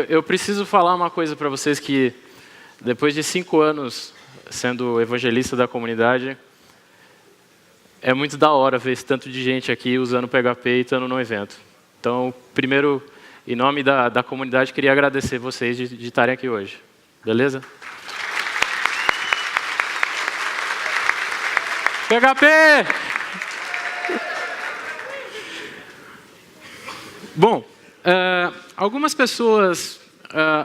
eu preciso falar uma coisa para vocês que, depois de 5 anos sendo evangelista da comunidade, é muito da hora ver esse tanto de gente aqui usando PHP e estando no evento. Então, primeiro, em nome da comunidade, queria agradecer vocês de estarem aqui hoje. Beleza? PHP! Bom, algumas pessoas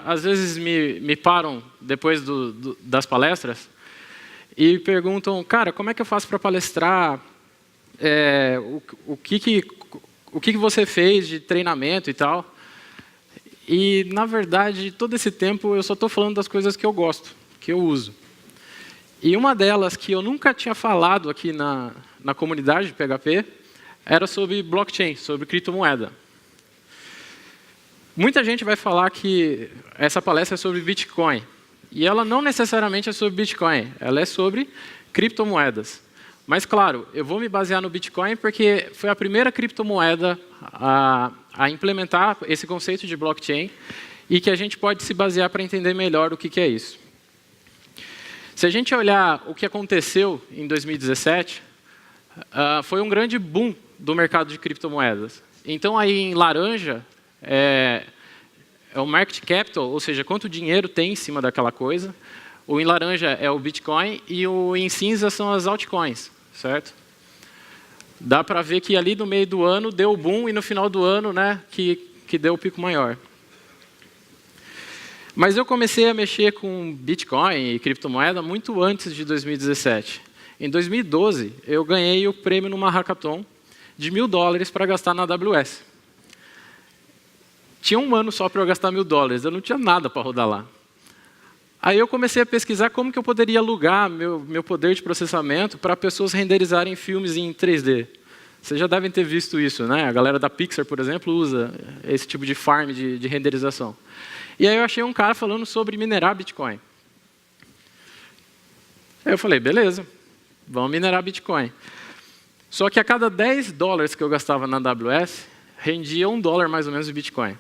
às vezes me param depois das palestras e perguntam, cara, como é que eu faço para palestrar? O que você fez de treinamento e tal? E, na verdade, todo esse tempo eu só estou falando das coisas que eu gosto, que eu uso. E uma delas que eu nunca tinha falado aqui na comunidade de PHP era sobre blockchain, sobre criptomoeda. Muita gente vai falar que essa palestra é sobre Bitcoin. E ela não necessariamente é sobre Bitcoin, ela é sobre criptomoedas. Mas, claro, eu vou me basear no Bitcoin porque foi a primeira criptomoeda a implementar esse conceito de blockchain e que a gente pode se basear para entender melhor o que é isso. Se a gente olhar o que aconteceu em 2017, foi um grande boom do mercado de criptomoedas. Então, aí em laranja é o market capital, ou seja, quanto dinheiro tem em cima daquela coisa. O em laranja é o Bitcoin e o em cinza são as altcoins, certo? Dá para ver que ali no meio do ano deu o boom e no final do ano, né, que deu o pico maior. Mas eu comecei a mexer com Bitcoin e criptomoeda muito antes de 2017. Em 2012, eu ganhei o prêmio numa hackathon de $1.000 para gastar na AWS. Tinha um ano só para eu gastar $1.000, eu não tinha nada para rodar lá. Aí eu comecei a pesquisar como que eu poderia alugar meu poder de processamento para pessoas renderizarem filmes em 3D. Vocês já devem ter visto isso, né? A galera da Pixar, por exemplo, usa esse tipo de farm de renderização. E aí eu achei um cara falando sobre minerar Bitcoin. Aí eu falei, beleza, vamos minerar Bitcoin. Só que a cada $10 que eu gastava na AWS, rendia $1 mais ou menos de Bitcoin.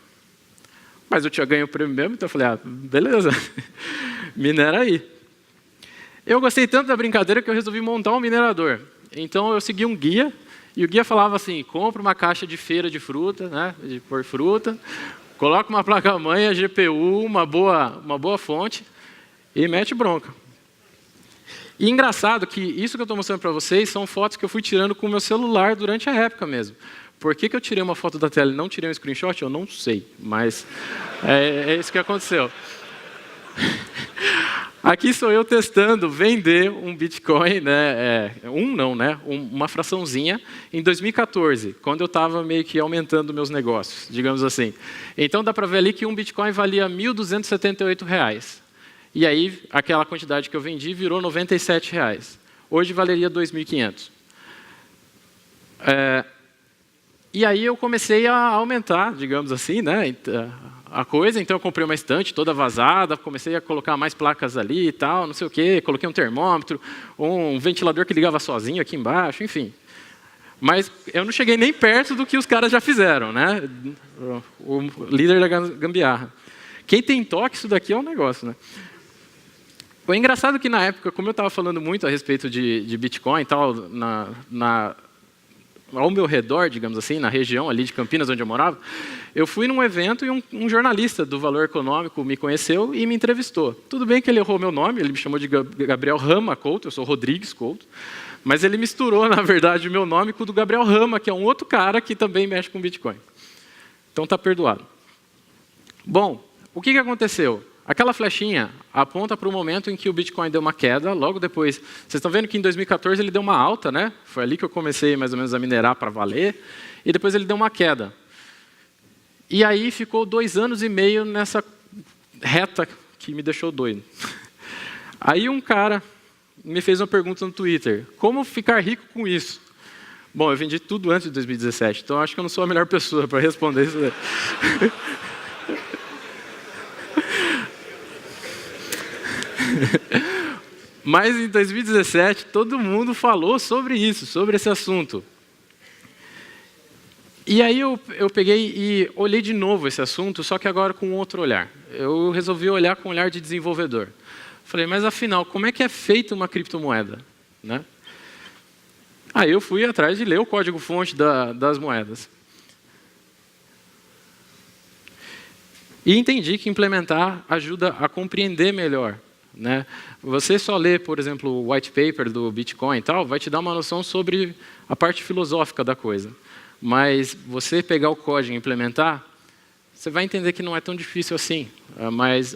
Mas eu tinha ganho o prêmio mesmo, então eu falei, beleza, minera aí. Eu gostei tanto da brincadeira que eu resolvi montar um minerador. Então eu segui um guia, e o guia falava assim, compra uma caixa de feira de fruta, né, de pôr fruta, coloca uma placa-mãe, a GPU, uma boa fonte, e mete bronca. E engraçado que isso que eu estou mostrando para vocês são fotos que eu fui tirando com o meu celular durante a época mesmo. Por que eu tirei uma foto da tela e não tirei um screenshot? Eu não sei, mas é isso que aconteceu. Aqui sou eu testando vender um Bitcoin, né? Uma fraçãozinha, em 2014, quando eu estava meio que aumentando meus negócios, digamos assim. Então dá para ver ali que um Bitcoin valia R$ 1.278. E aí, aquela quantidade que eu vendi virou R$ 97. Hoje valeria 2.500. E aí eu comecei a aumentar, digamos assim, né, a coisa. Então eu comprei uma estante toda vazada, comecei a colocar mais placas ali e tal, não sei o quê. Coloquei um termômetro, um ventilador que ligava sozinho aqui embaixo, enfim. Mas eu não cheguei nem perto do que os caras já fizeram, né? O líder da gambiarra. Quem tem toque, isso daqui é um negócio, né? Foi engraçado que na época, como eu estava falando muito a respeito de Bitcoin e tal, ao meu redor, digamos assim, na região ali de Campinas, onde eu morava, eu fui num evento e um jornalista do Valor Econômico me conheceu e me entrevistou. Tudo bem que ele errou meu nome, ele me chamou de Gabriel Rama Couto, eu sou Rodrigues Couto, mas ele misturou, na verdade, o meu nome com o do Gabriel Rama, que é um outro cara que também mexe com Bitcoin. Então está perdoado. Bom, o que aconteceu? Aquela flechinha aponta para o momento em que o Bitcoin deu uma queda, logo depois. Vocês estão vendo que em 2014 ele deu uma alta, né? Foi ali que eu comecei mais ou menos a minerar para valer, e depois ele deu uma queda. E aí ficou 2 anos e meio nessa reta que me deixou doido. Aí um cara me fez uma pergunta no Twitter, como ficar rico com isso? Bom, eu vendi tudo antes de 2017, então acho que eu não sou a melhor pessoa para responder isso daí. Mas em 2017, todo mundo falou sobre isso, sobre esse assunto. E aí eu peguei e olhei de novo esse assunto, só que agora com outro olhar. Eu resolvi olhar com o olhar de desenvolvedor. Falei, mas afinal, como é que é feita uma criptomoeda? Né? Aí eu fui atrás de ler o código-fonte das moedas. E entendi que implementar ajuda a compreender melhor. Né? Você só ler, por exemplo, o white paper do Bitcoin e tal, vai te dar uma noção sobre a parte filosófica da coisa. Mas você pegar o código e implementar, você vai entender que não é tão difícil assim. Mas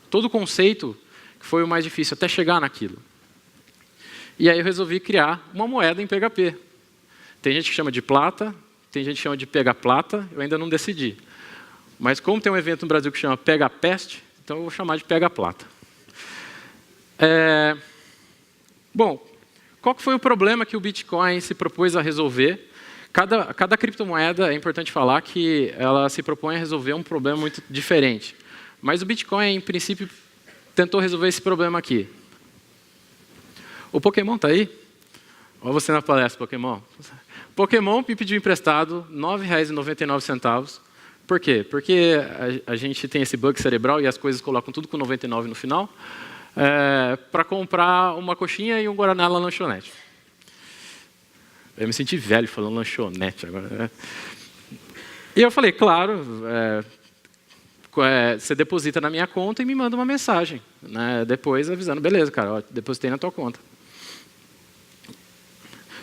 todo o conceito foi o mais difícil, até chegar naquilo. E aí eu resolvi criar uma moeda em PHP. Tem gente que chama de plata, tem gente que chama de pega-plata, eu ainda não decidi. Mas como tem um evento no Brasil que chama Pega-Peste, então eu vou chamar de Pega-Plata. Bom, qual que foi o problema que o Bitcoin se propôs a resolver? Cada criptomoeda, é importante falar que ela se propõe a resolver um problema muito diferente. Mas o Bitcoin, em princípio, tentou resolver esse problema aqui. O Pokémon está aí? Olha você na palestra, Pokémon. Pokémon me pediu emprestado R$ 9,99. Por quê? Porque a gente tem esse bug cerebral e as coisas colocam tudo com 99 no final, para comprar uma coxinha e um guaraná na lanchonete. Eu me senti velho falando lanchonete agora. E eu falei, claro, você deposita na minha conta e me manda uma mensagem. Né, depois avisando, beleza, cara, ó, depositei na tua conta.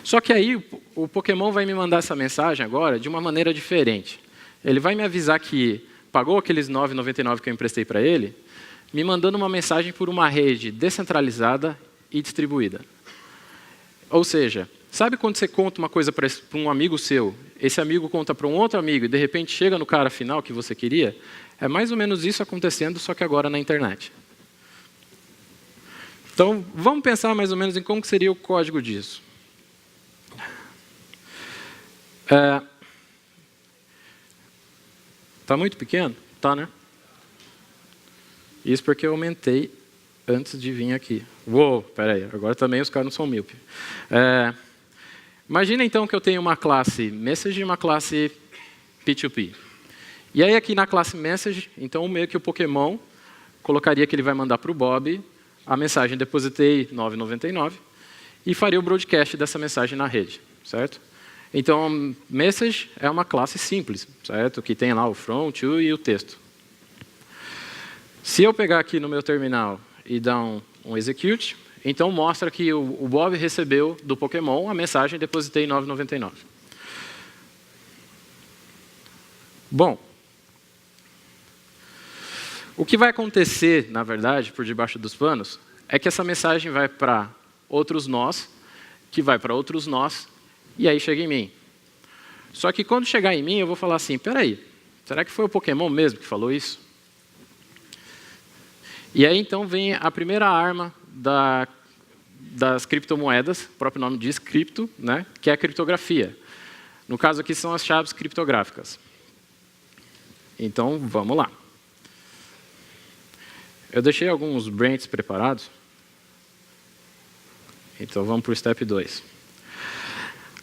Só que aí o Pokémon vai me mandar essa mensagem agora de uma maneira diferente. Ele vai me avisar que pagou aqueles R$ 9,99 que eu emprestei para ele, me mandando uma mensagem por uma rede descentralizada e distribuída. Ou seja, sabe quando você conta uma coisa para um amigo seu, esse amigo conta para um outro amigo e de repente chega no cara final que você queria? É mais ou menos isso acontecendo, só que agora na internet. Então, vamos pensar mais ou menos em como seria o código disso. Está muito pequeno? Tá, né? Isso porque eu aumentei antes de vir aqui. Uou, peraí, agora também os caras não são míope. Imagina então que eu tenho uma classe message e uma classe P2P. E aí aqui na classe message, então meio que o Pokémon colocaria que ele vai mandar para o Bob a mensagem depositei R$ 9,99 e faria o broadcast dessa mensagem na rede, certo? Então, message é uma classe simples, certo? Que tem lá o from, to e o texto. Se eu pegar aqui no meu terminal e dar um execute, então mostra que o Bob recebeu do Pokémon a mensagem depositei R$ 9,99. Bom, o que vai acontecer, na verdade, por debaixo dos panos, é que essa mensagem vai para outros nós, que vai para outros nós, e aí chega em mim. Só que quando chegar em mim, eu vou falar assim, peraí, será que foi o Pokémon mesmo que falou isso? E aí então vem a primeira arma das criptomoedas, o próprio nome diz cripto, né, que é a criptografia. No caso aqui são as chaves criptográficas. Então, vamos lá. Eu deixei alguns brains preparados. Então, vamos para o step 2.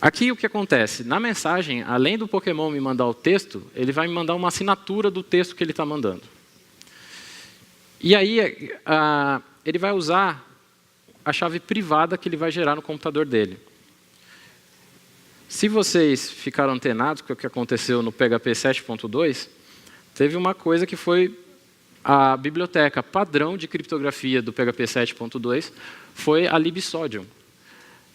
Aqui o que acontece? Na mensagem, além do Pokémon me mandar o texto, ele vai me mandar uma assinatura do texto que ele está mandando. E aí, ele vai usar a chave privada que ele vai gerar no computador dele. Se vocês ficaram antenados com o que aconteceu no PHP 7.2, teve uma coisa que foi a biblioteca padrão de criptografia do PHP 7.2 foi a libsodium.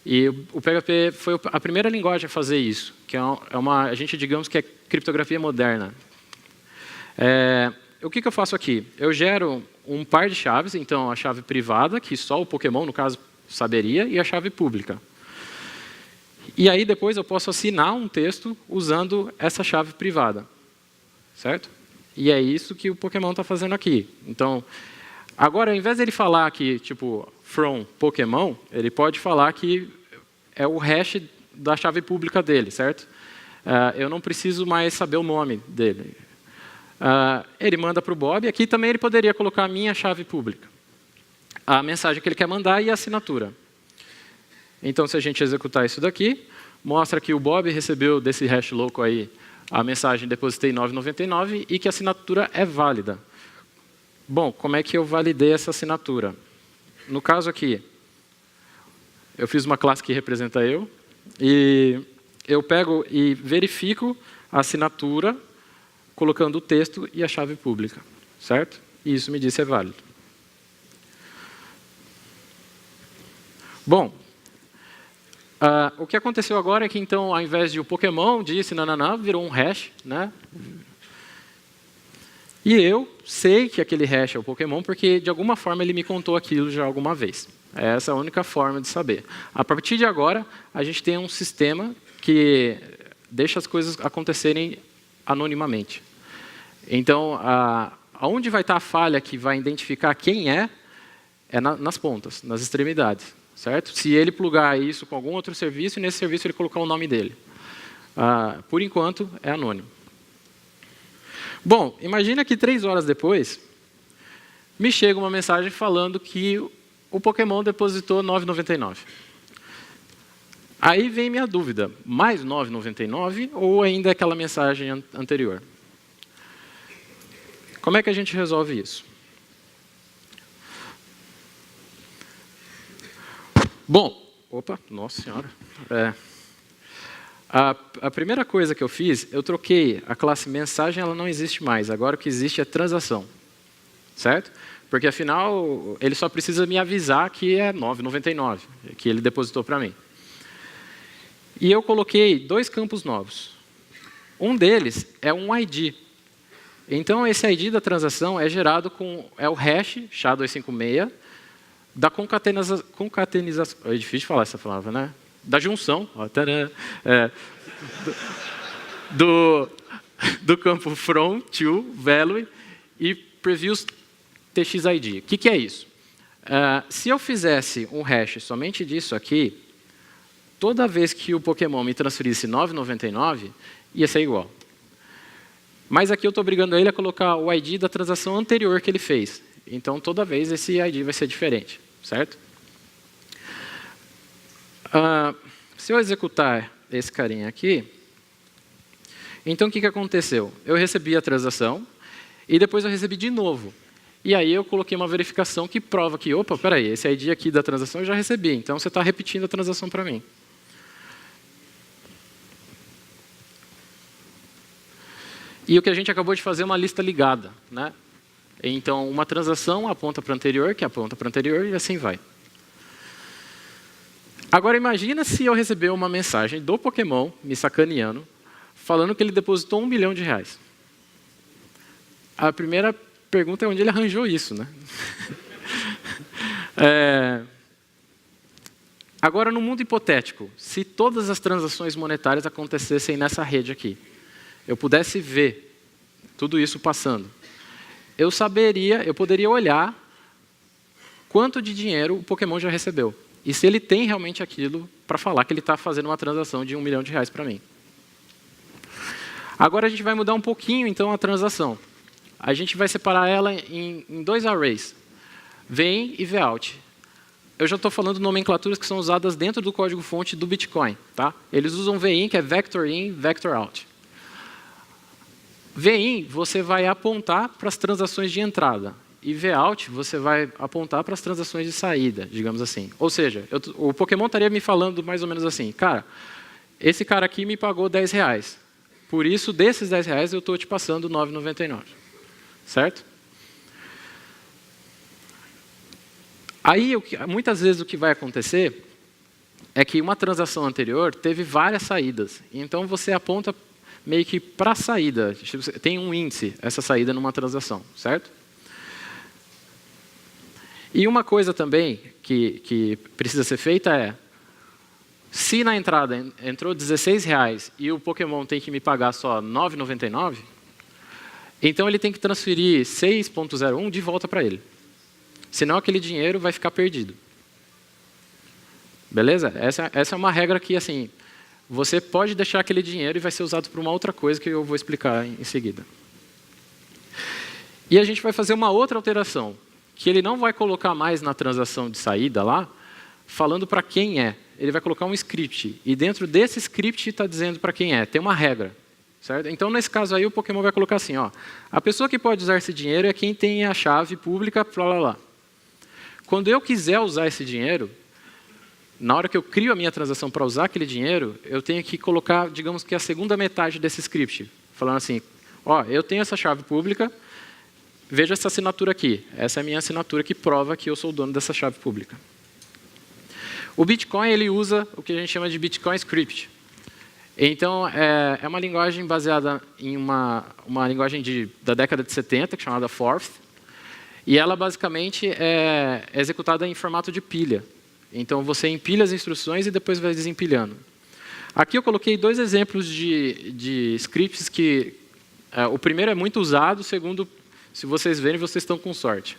E o PHP foi a primeira linguagem a fazer isso, que a gente digamos que é criptografia moderna. O que eu faço aqui? Eu gero um par de chaves, então a chave privada, que só o Pokémon, no caso, saberia, e a chave pública. E aí depois eu posso assinar um texto usando essa chave privada, certo? E é isso que o Pokémon está fazendo aqui. Então, agora, ao invés de ele falar que, tipo, from Pokémon, ele pode falar que é o hash da chave pública dele, certo? Eu não preciso mais saber o nome dele. Ele manda para o Bob, aqui também ele poderia colocar a minha chave pública. A mensagem que ele quer mandar e a assinatura. Então, se a gente executar isso daqui, mostra que o Bob recebeu desse hash louco aí a mensagem depositei 9,99 e que a assinatura é válida. Bom, como é que eu validei essa assinatura? No caso aqui, eu fiz uma classe que representa eu, e eu pego e verifico a assinatura, colocando o texto e a chave pública, certo? E isso me diz se é válido. Bom, o que aconteceu agora é que, então, ao invés de o Pokémon disse nananá, virou um hash, né? E eu sei que aquele hash é o Pokémon porque, de alguma forma, ele me contou aquilo já alguma vez. Essa é a única forma de saber. A partir de agora, a gente tem um sistema que deixa as coisas acontecerem anonimamente. Então, aonde vai estar a falha que vai identificar quem é nas pontas, nas extremidades. Certo? Se ele plugar isso com algum outro serviço, e nesse serviço ele colocar o nome dele. Por enquanto, é anônimo. Bom, imagina que 3 horas depois, me chega uma mensagem falando que o Pokémon depositou 9,99. Aí vem minha dúvida, mais 9,99 ou ainda aquela mensagem anterior? Como é que a gente resolve isso? Bom, nossa senhora. A primeira coisa que eu fiz, eu troquei a classe mensagem, ela não existe mais. Agora o que existe é transação. Certo? Porque afinal, ele só precisa me avisar que é 9,99, que ele depositou para mim. E eu coloquei 2 campos novos. Um deles é um ID. Então esse ID da transação é gerado é o hash SHA-256, da concatenização, é difícil de falar essa palavra, né? Da junção, ó, do campo from, to, value e previews txid. O que é isso? Se eu fizesse um hash somente disso aqui, toda vez que o Pokémon me transferisse 9,99, ia ser igual. Mas aqui eu estou obrigando ele a colocar o ID da transação anterior que ele fez. Então, toda vez esse ID vai ser diferente, certo? Se eu executar esse carinha aqui, então o que aconteceu? Eu recebi a transação e depois eu recebi de novo. E aí eu coloquei uma verificação que prova que, opa, peraí, esse ID aqui da transação eu já recebi, então você está repetindo a transação para mim. E o que a gente acabou de fazer é uma lista ligada, né? Então, uma transação aponta para a anterior, que aponta para a anterior, e assim vai. Agora, imagina se eu receber uma mensagem do Pokémon, me sacaneando, falando que ele depositou R$1 milhão. A primeira pergunta é onde ele arranjou isso, né? Agora, no mundo hipotético, se todas as transações monetárias acontecessem nessa rede aqui, eu pudesse ver tudo isso passando, eu poderia olhar quanto de dinheiro o Pokémon já recebeu. E se ele tem realmente aquilo para falar que ele está fazendo uma transação de R$1 milhão para mim. Agora a gente vai mudar um pouquinho, então, a transação. A gente vai separar ela em 2 arrays, VIN e VOUT. Eu já estou falando nomenclaturas que são usadas dentro do código-fonte do Bitcoin. Tá? Eles usam VIN, que é Vector In, Vector Out. VIN, você vai apontar para as transações de entrada. E VOUT, você vai apontar para as transações de saída, digamos assim. Ou seja, o Pokémon estaria me falando mais ou menos assim, cara, esse cara aqui me pagou R$10. Por isso, desses R$10, eu estou te passando R$9,99. Certo? Aí, muitas vezes, o que vai acontecer é que uma transação anterior teve várias saídas. Então, você aponta meio que para a saída. Tem um índice, essa saída numa transação, certo? E uma coisa também que precisa ser feita é, se na entrada entrou R$16 e o Pokémon tem que me pagar só R$9,99, então ele tem que transferir 6.01 de volta para ele. Senão aquele dinheiro vai ficar perdido. Beleza? Essa é uma regra que, assim, você pode deixar aquele dinheiro e vai ser usado para uma outra coisa que eu vou explicar em seguida. E a gente vai fazer uma outra alteração, que ele não vai colocar mais na transação de saída lá, falando para quem é. Ele vai colocar um script. E dentro desse script está dizendo para quem é. Tem uma regra, certo? Então, nesse caso aí, o Pokémon vai colocar assim, ó, a pessoa que pode usar esse dinheiro é quem tem a chave pública, blá, blá, blá. Quando eu quiser usar esse dinheiro, na hora que eu crio a minha transação para usar aquele dinheiro, eu tenho que colocar, digamos que a segunda metade desse script, falando assim, ó, eu tenho essa chave pública, veja essa assinatura aqui. Essa é a minha assinatura que prova que eu sou o dono dessa chave pública. O Bitcoin ele usa o que a gente chama de Bitcoin Script. Então, é uma linguagem baseada em uma linguagem da década de 70, que é chamada Forth, e ela basicamente é executada em formato de pilha. Então, você empilha as instruções e depois vai desempilhando. Aqui eu coloquei 2 exemplos de scripts que... o primeiro é muito usado, o segundo, se vocês verem, vocês estão com sorte.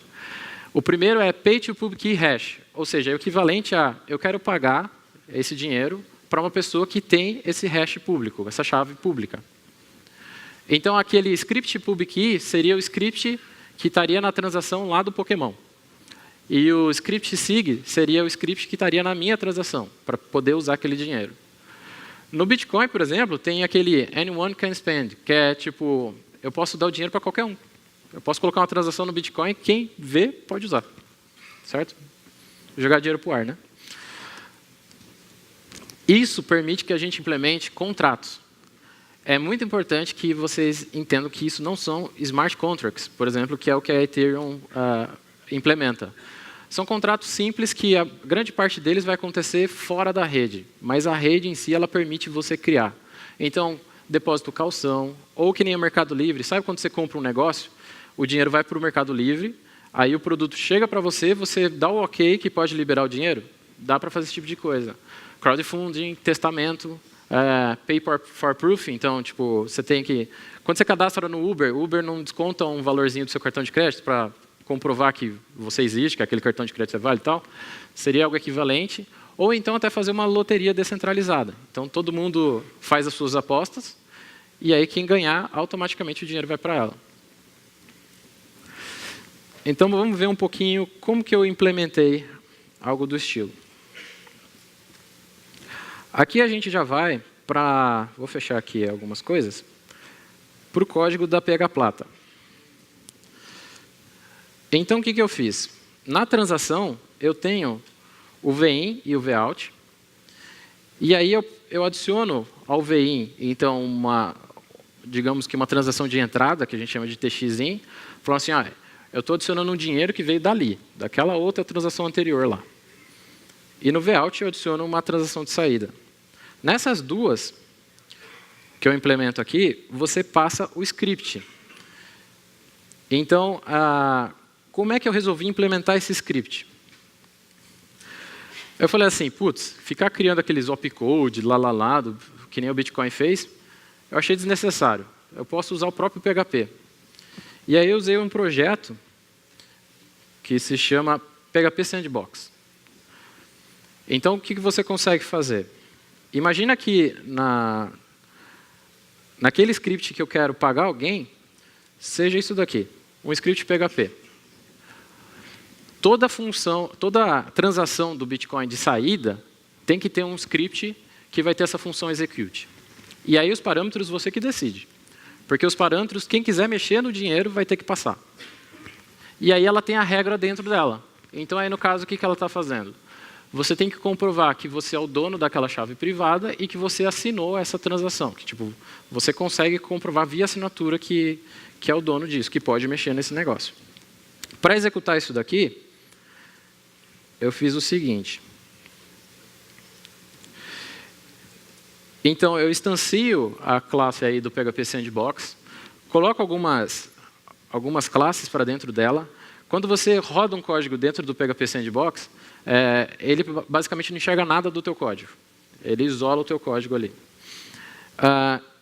O primeiro é Pay to Public Key Hash, ou seja, é o equivalente a eu quero pagar esse dinheiro para uma pessoa que tem esse hash público, essa chave pública. Então, aquele script public key seria o script que estaria na transação lá do Pokémon. E o script SIG seria o script que estaria na minha transação, para poder usar aquele dinheiro. No Bitcoin, por exemplo, tem aquele anyone can spend, que é tipo, eu posso dar o dinheiro para qualquer um. Eu posso colocar uma transação no Bitcoin, quem vê pode usar. Certo? Jogar dinheiro para o ar, né? Isso permite que a gente implemente contratos. É muito importante que vocês entendam que isso não são smart contracts, por exemplo, que é o que a Ethereum implementa. São contratos simples que a grande parte deles vai acontecer fora da rede, mas a rede em si ela permite você criar. Então, depósito calção, ou que nem o Mercado Livre, sabe quando você compra um negócio, o dinheiro vai para o Mercado Livre, aí o produto chega para você, você dá o ok que pode liberar o dinheiro? Dá para fazer esse tipo de coisa. Crowdfunding, testamento, pay for proof, então, tipo, você tem que... Quando você cadastra no Uber, o Uber não desconta um valorzinho do seu cartão de crédito para comprovar que você existe, que aquele cartão de crédito é válido e tal, seria algo equivalente, ou então até fazer uma loteria descentralizada. Então, todo mundo faz as suas apostas, e aí quem ganhar, automaticamente o dinheiro vai para ela. Então, vamos ver um pouquinho como que eu implementei algo do estilo. Aqui a gente já vai para... Vou fechar aqui algumas coisas. Para o código da PH Plata. Então, o que eu fiz? Na transação, eu tenho o VIN e o VOUT. E aí eu adiciono ao VIN, então, digamos que uma transação de entrada, que a gente chama de TXIN, falando assim, eu estou adicionando um dinheiro que veio dali, daquela outra transação anterior lá. E no VOUT eu adiciono uma transação de saída. Nessas duas que eu implemento aqui, você passa o script. Então, como é que eu resolvi implementar esse script? Eu falei assim, putz, ficar criando aqueles opcode, que nem o Bitcoin fez, eu achei desnecessário. Eu posso usar o próprio PHP. E aí eu usei um projeto que se chama PHP Sandbox. Então, o que você consegue fazer? Imagina que naquele script que eu quero pagar alguém, seja isso daqui, um script PHP. Toda transação do Bitcoin de saída tem que ter um script que vai ter essa função execute. E aí os parâmetros você que decide. Porque os parâmetros, quem quiser mexer no dinheiro vai ter que passar. E aí ela tem a regra dentro dela. Então aí no caso o que ela está fazendo? Você tem que comprovar que você é o dono daquela chave privada e que você assinou essa transação. Que, tipo, você consegue comprovar via assinatura que é o dono disso, que pode mexer nesse negócio. Para executar isso daqui, eu fiz o seguinte. Então, eu instancio a classe aí do PHP Sandbox, coloco algumas classes para dentro dela. Quando você roda um código dentro do PHP Sandbox, ele basicamente não enxerga nada do teu código. Ele isola o teu código ali.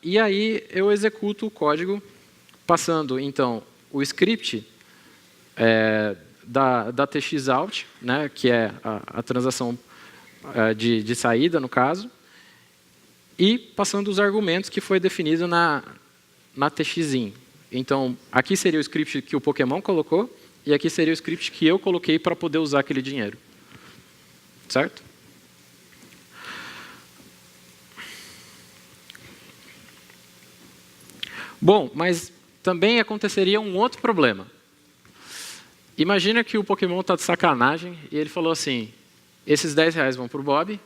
E aí eu executo o código passando, então, o script da TXOut, né, que é a transação de saída, no caso, e passando os argumentos que foi definido na TXIN. Então, aqui seria o script que o Pokémon colocou, e aqui seria o script que eu coloquei para poder usar aquele dinheiro. Certo? Bom, mas também aconteceria um outro problema. Imagina que o Pokémon está de sacanagem e ele falou assim, esses R$10 vão para o Bob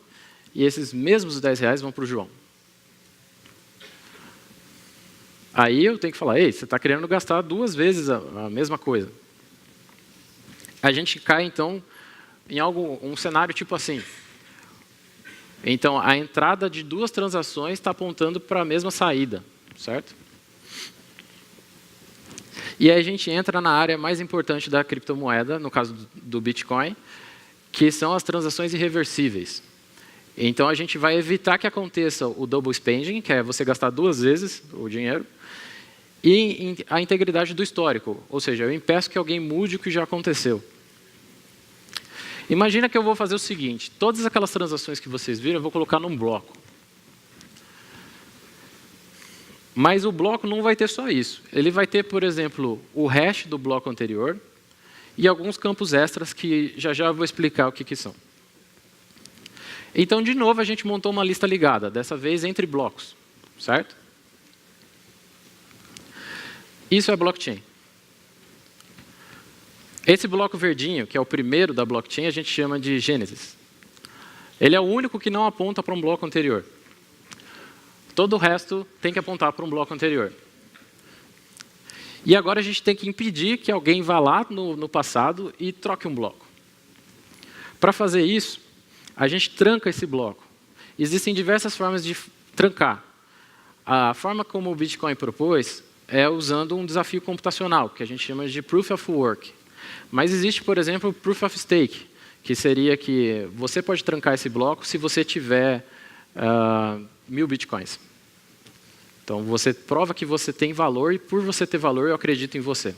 e esses mesmos R$10 vão para o João. Aí eu tenho que falar, ei, você está querendo gastar 2 vezes a mesma coisa. A gente cai, então, em um cenário tipo assim. Então, a entrada de 2 transações está apontando para a mesma saída, certo? E aí a gente entra na área mais importante da criptomoeda, no caso do Bitcoin, que são as transações irreversíveis. Então, a gente vai evitar que aconteça o double spending, que é você gastar 2 vezes o dinheiro, e a integridade do histórico, ou seja, eu impeço que alguém mude o que já aconteceu. Imagina que eu vou fazer o seguinte, todas aquelas transações que vocês viram, eu vou colocar num bloco. Mas o bloco não vai ter só isso. Ele vai ter, por exemplo, o hash do bloco anterior e alguns campos extras que já vou explicar o que são. Então, de novo, a gente montou uma lista ligada, dessa vez entre blocos, certo? Isso é blockchain. Esse bloco verdinho, que é o primeiro da blockchain, a gente chama de Gênesis. Ele é o único que não aponta para um bloco anterior. Todo o resto tem que apontar para um bloco anterior. E agora a gente tem que impedir que alguém vá lá no passado e troque um bloco. Para fazer isso, a gente tranca esse bloco. Existem diversas formas de trancar. A forma como o Bitcoin propôs é usando um desafio computacional, que a gente chama de Proof of Work. Mas existe, por exemplo, o Proof of Stake, que seria que você pode trancar esse bloco se você tiver 1000 Bitcoins. Então, você prova que você tem valor e, por você ter valor, eu acredito em você.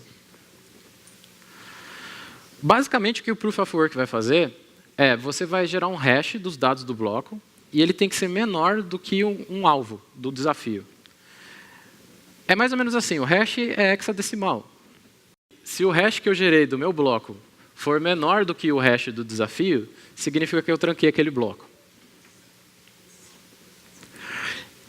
Basicamente, o que o Proof of Work vai fazer é você vai gerar um hash dos dados do bloco e ele tem que ser menor do que um alvo do desafio. É mais ou menos assim, o hash é hexadecimal. Se o hash que eu gerei do meu bloco for menor do que o hash do desafio, significa que eu tranquei aquele bloco.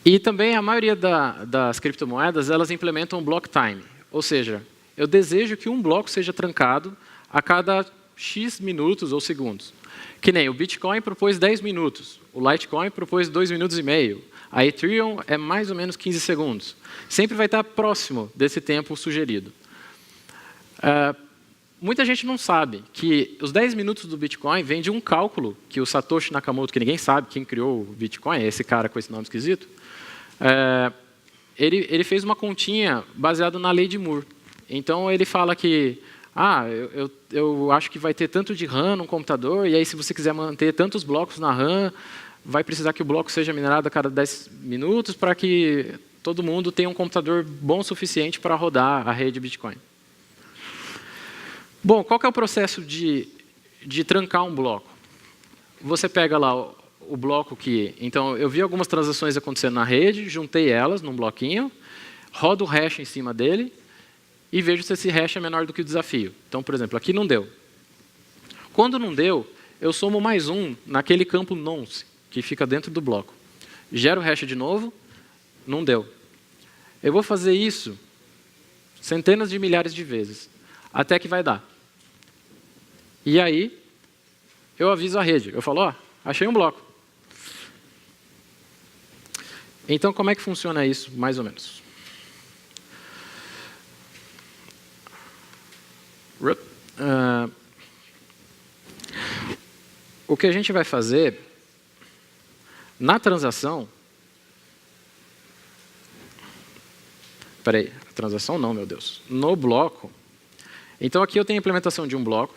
E também a maioria das criptomoedas, elas implementam um block time. Ou seja, eu desejo que um bloco seja trancado a cada X minutos ou segundos. Que nem o Bitcoin propôs 10 minutos, o Litecoin propôs 2 minutos e meio, a Ethereum é mais ou menos 15 segundos. Sempre vai estar próximo desse tempo sugerido. Muita gente não sabe que os 10 minutos do Bitcoin vêm de um cálculo que o Satoshi Nakamoto, que ninguém sabe quem criou o Bitcoin, é esse cara com esse nome esquisito, ele fez uma continha baseada na lei de Moore. Então, ele fala que eu acho que vai ter tanto de RAM no computador, e aí se você quiser manter tantos blocos na RAM, vai precisar que o bloco seja minerado a cada 10 minutos para que todo mundo tenha um computador bom o suficiente para rodar a rede Bitcoin. Bom, qual que é o processo de trancar um bloco? Você pega lá o bloco que... Então, eu vi algumas transações acontecendo na rede, juntei elas num bloquinho, rodo o hash em cima dele e vejo se esse hash é menor do que o desafio. Então, por exemplo, aqui não deu. Quando não deu, eu somo mais um naquele campo nonce, que fica dentro do bloco. Gero o hash de novo, não deu. Eu vou fazer isso centenas de milhares de vezes, até que vai dar. E aí, eu aviso a rede. Eu falo, achei um bloco. Então, como é que funciona isso, mais ou menos? O que a gente vai fazer, na transação... Peraí, a transação não, meu Deus. No bloco... Então, aqui eu tenho a implementação de um bloco,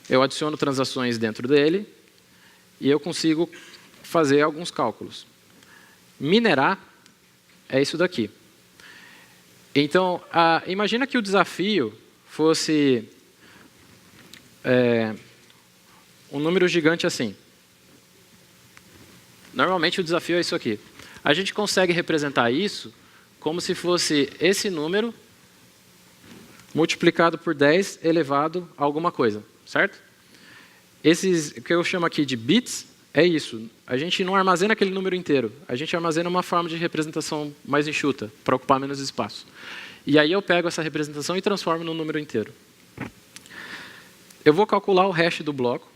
eu adiciono transações dentro dele e eu consigo fazer alguns cálculos. Minerar é isso daqui. Então, imagina que o desafio fosse um número gigante assim. Normalmente o desafio é isso aqui. A gente consegue representar isso como se fosse esse número multiplicado por 10 elevado a alguma coisa, certo? Esses, o que eu chamo aqui de bits, é isso. A gente não armazena aquele número inteiro. A gente armazena uma forma de representação mais enxuta, para ocupar menos espaço. E aí eu pego essa representação e transformo no número inteiro. Eu vou calcular o hash do bloco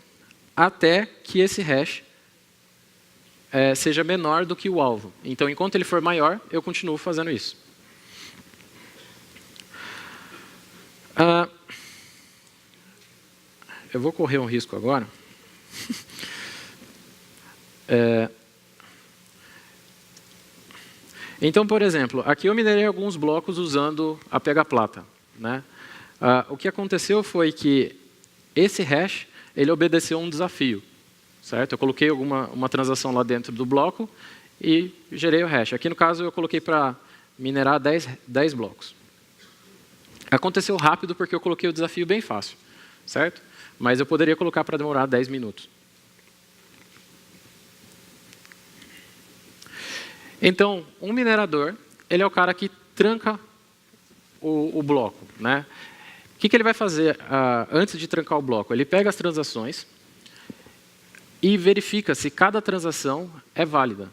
até que esse hash seja menor do que o alvo. Então, enquanto ele for maior, eu continuo fazendo isso. Eu vou correr um risco agora. Então, por exemplo, aqui eu minerei alguns blocos usando a pega-plata, né? O que aconteceu foi que esse hash ele obedeceu a um desafio, certo? Eu coloquei uma transação lá dentro do bloco e gerei o hash. Aqui, no caso, eu coloquei para minerar 10 blocos. Aconteceu rápido porque eu coloquei o desafio bem fácil, certo? Mas eu poderia colocar para demorar 10 minutos. Então, um minerador, ele é o cara que tranca o bloco, né? O que ele vai fazer antes de trancar o bloco? Ele pega as transações e verifica se cada transação é válida.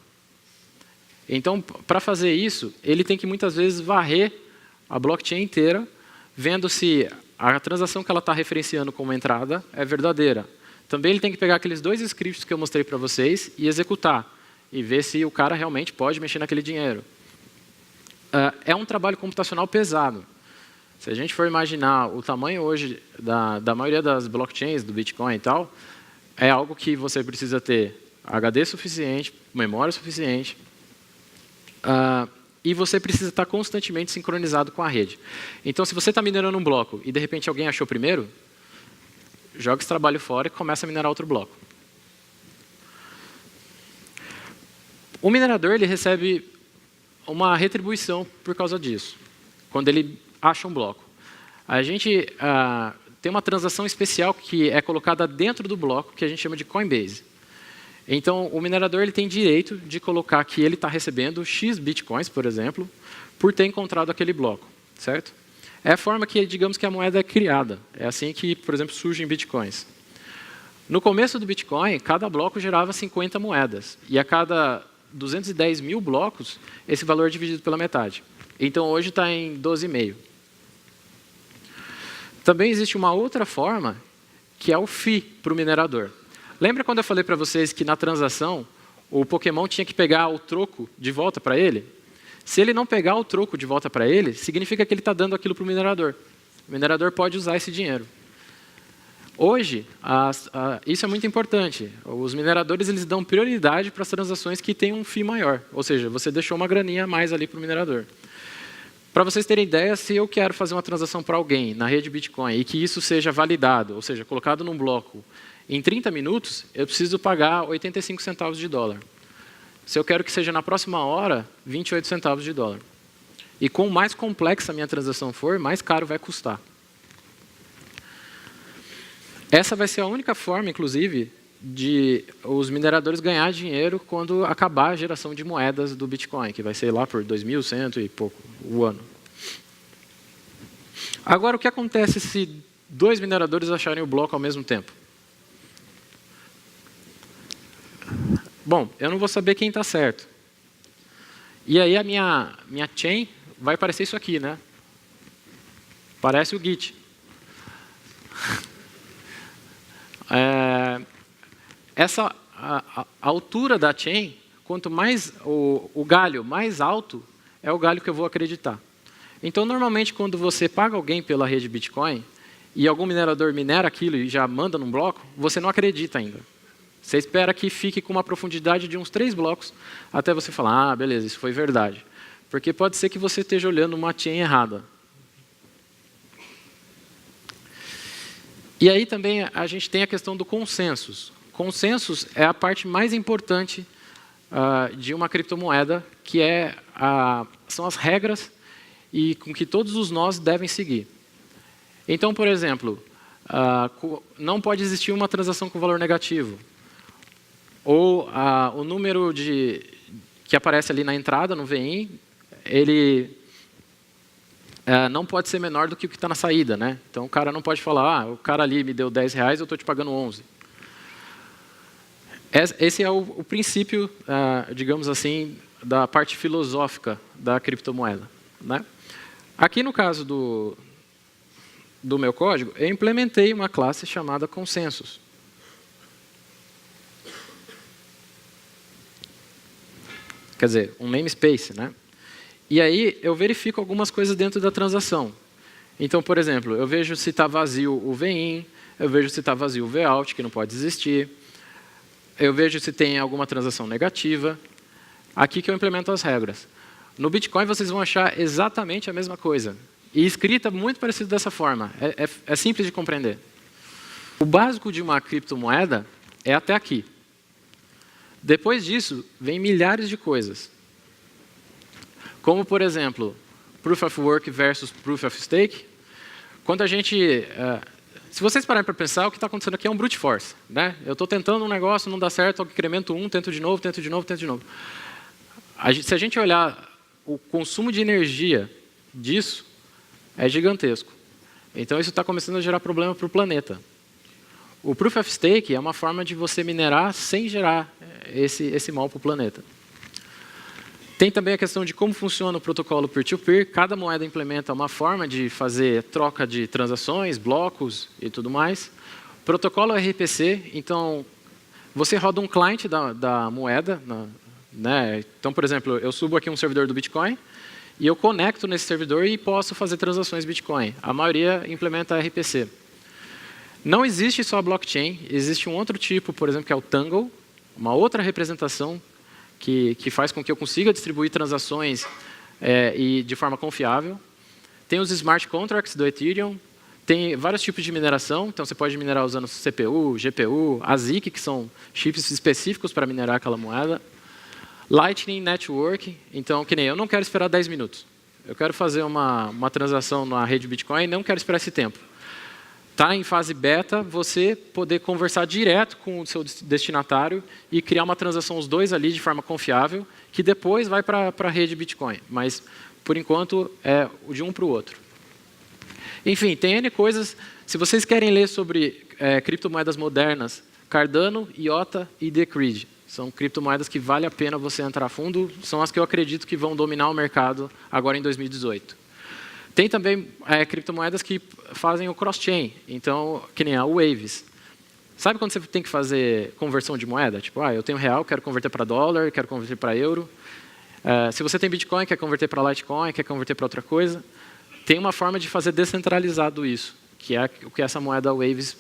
Então, para fazer isso, ele tem que muitas vezes varrer a blockchain inteira, vendo se a transação que ela está referenciando como entrada é verdadeira. Também ele tem que pegar aqueles 2 scripts que eu mostrei para vocês e executar, e ver se o cara realmente pode mexer naquele dinheiro. É um trabalho computacional pesado. Se a gente for imaginar o tamanho hoje da maioria das blockchains, do Bitcoin e tal, é algo que você precisa ter HD suficiente, memória suficiente, e você precisa estar constantemente sincronizado com a rede. Então, se você está minerando um bloco e, de repente, alguém achou primeiro, joga esse trabalho fora e começa a minerar outro bloco. O minerador ele recebe uma retribuição por causa disso, quando ele acha um bloco. A gente tem uma transação especial que é colocada dentro do bloco, que a gente chama de Coinbase. Então, o minerador ele tem direito de colocar que ele está recebendo X bitcoins, por exemplo, por ter encontrado aquele bloco, certo? É a forma que, digamos que a moeda é criada. É assim que, por exemplo, surgem bitcoins. No começo do Bitcoin, cada bloco gerava 50 moedas. E a cada 210 mil blocos, esse valor é dividido pela metade. Então, hoje está em 12,5. Também existe uma outra forma, que é o FII para o minerador. Lembra quando eu falei para vocês que na transação, o Pokémon tinha que pegar o troco de volta para ele? Se ele não pegar o troco de volta para ele, significa que ele está dando aquilo para o minerador. O minerador pode usar esse dinheiro. Hoje, isso é muito importante. Os mineradores eles dão prioridade para as transações que têm um FII maior. Ou seja, você deixou uma graninha a mais ali para o minerador. Para vocês terem ideia, se eu quero fazer uma transação para alguém na rede Bitcoin e que isso seja validado, ou seja, colocado num bloco em 30 minutos, eu preciso pagar 85 centavos de dólar. Se eu quero que seja na próxima hora, 28 centavos de dólar. E quanto mais complexa a minha transação for, mais caro vai custar. Essa vai ser a única forma, inclusive, de os mineradores ganhar dinheiro quando acabar a geração de moedas do Bitcoin, que vai ser lá por 2.100 e pouco o ano. Agora, o que acontece se 2 mineradores acharem o bloco ao mesmo tempo? Bom, eu não vou saber quem está certo. E aí a minha chain vai parecer isso aqui, né? Parece o Git. A altura da chain, quanto mais o galho mais alto, é o galho que eu vou acreditar. Então, normalmente, quando você paga alguém pela rede Bitcoin, e algum minerador minera aquilo e já manda num bloco, você não acredita ainda. Você espera que fique com uma profundidade de uns 3 blocos, até você falar, beleza, isso foi verdade. Porque pode ser que você esteja olhando uma chain errada. E aí também a gente tem a questão do consensus. Consensus é a parte mais importante de uma criptomoeda, que são as regras e com que todos os nós devem seguir. Então, por exemplo, não pode existir uma transação com valor negativo. Ou o número que aparece ali na entrada, no VIN, ele não pode ser menor do que o que está na saída, né? Então o cara não pode falar, o cara ali me deu 10 reais, eu estou te pagando 11. Esse é o princípio, digamos assim, da parte filosófica da criptomoeda, né? Aqui no caso do meu código, eu implementei uma classe chamada consensus. Quer dizer, um namespace, né? E aí eu verifico algumas coisas dentro da transação. Então, por exemplo, eu vejo se está vazio o VIN, eu vejo se está vazio o VOUT, que não pode existir. Eu vejo se tem alguma transação negativa. Aqui que eu implemento as regras. No Bitcoin vocês vão achar exatamente a mesma coisa. E escrita muito parecida dessa forma. É simples de compreender. O básico de uma criptomoeda é até aqui. Depois disso, vem milhares de coisas. Como, por exemplo, Proof of Work versus Proof of Stake. Quando a gente... se vocês pararem para pensar, o que está acontecendo aqui é um brute force, né? Eu estou tentando um negócio, não dá certo, eu incremento tento de novo, tento de novo, tento de novo. Se a gente olhar o consumo de energia disso, é gigantesco. Então, isso está começando a gerar problema para o planeta. O Proof of Stake é uma forma de você minerar sem gerar esse mal para o planeta. Tem também a questão de como funciona o protocolo peer-to-peer. Cada moeda implementa uma forma de fazer troca de transações, blocos e tudo mais. Protocolo RPC, então, você roda um cliente da moeda, né? Então, por exemplo, eu subo aqui um servidor do Bitcoin e eu conecto nesse servidor e posso fazer transações Bitcoin. A maioria implementa RPC. Não existe só a blockchain, existe um outro tipo, por exemplo, que é o Tangle, uma outra representação que faz com que eu consiga distribuir transações e de forma confiável. Tem os smart contracts do Ethereum, tem vários tipos de mineração, então você pode minerar usando CPU, GPU, ASIC, que são chips específicos para minerar aquela moeda. Lightning Network, então, que nem eu não quero esperar 10 minutos. Eu quero fazer uma transação na rede Bitcoin e não quero esperar esse tempo. Está em fase beta, você poder conversar direto com o seu destinatário e criar uma transação, os dois ali, de forma confiável, que depois vai para a rede Bitcoin. Mas, por enquanto, é de um para o outro. Enfim, tem N coisas. Se vocês querem ler sobre criptomoedas modernas, Cardano, IOTA e Decred. São criptomoedas que vale a pena você entrar a fundo. São as que eu acredito que vão dominar o mercado agora em 2018. Tem também criptomoedas que fazem o cross-chain, então, que nem a Waves. Sabe quando você tem que fazer conversão de moeda? Tipo, eu tenho real, quero converter para dólar, quero converter para euro. Se você tem Bitcoin, quer converter para Litecoin, quer converter para outra coisa, tem uma forma de fazer descentralizado isso, que é o que essa moeda Waves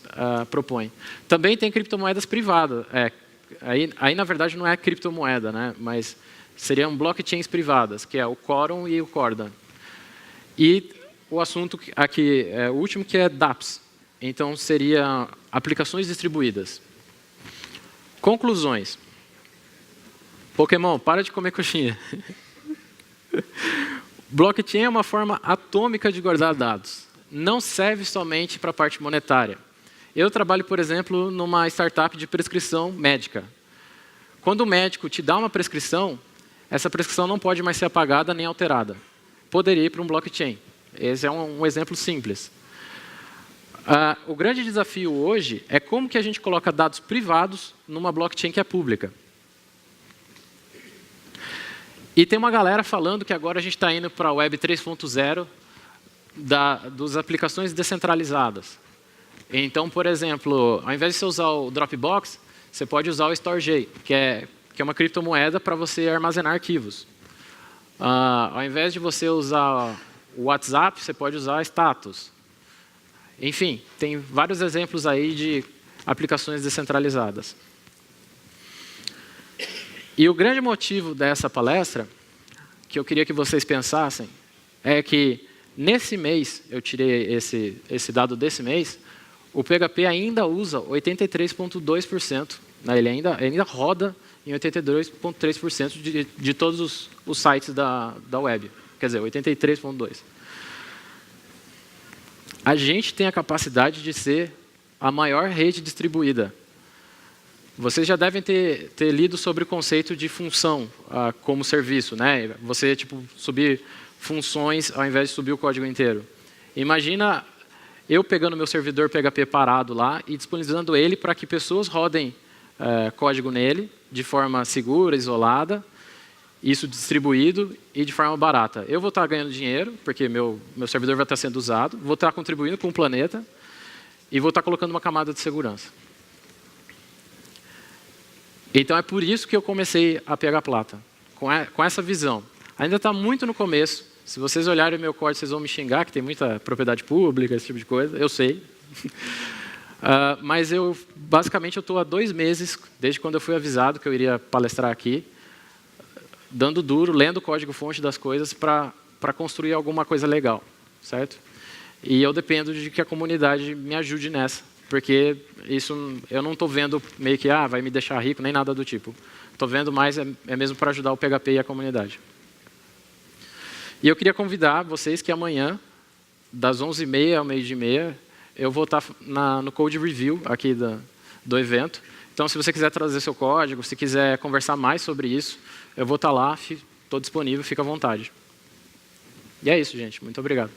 propõe. Também tem criptomoedas privadas. Aí, na verdade, não é criptomoeda, né? Mas seriam blockchains privadas, que é o Quorum e o Corda. E o assunto aqui, o último, que é dApps. Então, seria aplicações distribuídas. Conclusões. Pokémon, para de comer coxinha. Blockchain é uma forma atômica de guardar dados. Não serve somente para a parte monetária. Eu trabalho, por exemplo, numa startup de prescrição médica. Quando o médico te dá uma prescrição, essa prescrição não pode mais ser apagada nem alterada. Poderia ir para um blockchain. Esse é um exemplo simples. O grande desafio hoje é como que a gente coloca dados privados numa blockchain que é pública. E tem uma galera falando que agora a gente está indo para a Web 3.0 das aplicações descentralizadas. Então, por exemplo, ao invés de você usar o Dropbox, você pode usar o Storj, que é uma criptomoeda para você armazenar arquivos. Ao invés de você usar o WhatsApp, você pode usar Status. Enfim, tem vários exemplos aí de aplicações descentralizadas. E o grande motivo dessa palestra, que eu queria que vocês pensassem, é que nesse mês, eu tirei esse dado desse mês, o PHP ainda usa 83,2%, né? Ele ainda roda em 82,3% de todos os sites da web. Quer dizer, 83,2%. A gente tem a capacidade de ser a maior rede distribuída. Vocês já devem ter lido sobre o conceito de função como serviço, né? Você subir funções ao invés de subir o código inteiro. Imagina eu pegando meu servidor PHP parado lá e disponibilizando ele para que pessoas rodem código nele, de forma segura, isolada, isso distribuído e de forma barata. Eu vou estar ganhando dinheiro, porque meu servidor vai estar sendo usado, vou estar contribuindo com o planeta e vou estar colocando uma camada de segurança. Então é por isso que eu comecei a PH Plata, com essa visão. Ainda está muito no começo. Se vocês olharem o meu código, vocês vão me xingar, que tem muita propriedade pública, esse tipo de coisa, eu sei. Mas basicamente eu estou há 2 meses, desde quando eu fui avisado que eu iria palestrar aqui, dando duro, lendo o código-fonte das coisas para construir alguma coisa legal, certo? E eu dependo de que a comunidade me ajude nessa, porque isso eu não estou vendo meio que vai me deixar rico, nem nada do tipo. Estou vendo mais é mesmo para ajudar o PHP e a comunidade. E eu queria convidar vocês que amanhã, das 11h30 ao 12h30, eu vou estar no Code Review aqui do evento. Então, se você quiser trazer seu código, se quiser conversar mais sobre isso, eu vou estar lá, estou disponível, fica à vontade. E é isso, gente. Muito obrigado.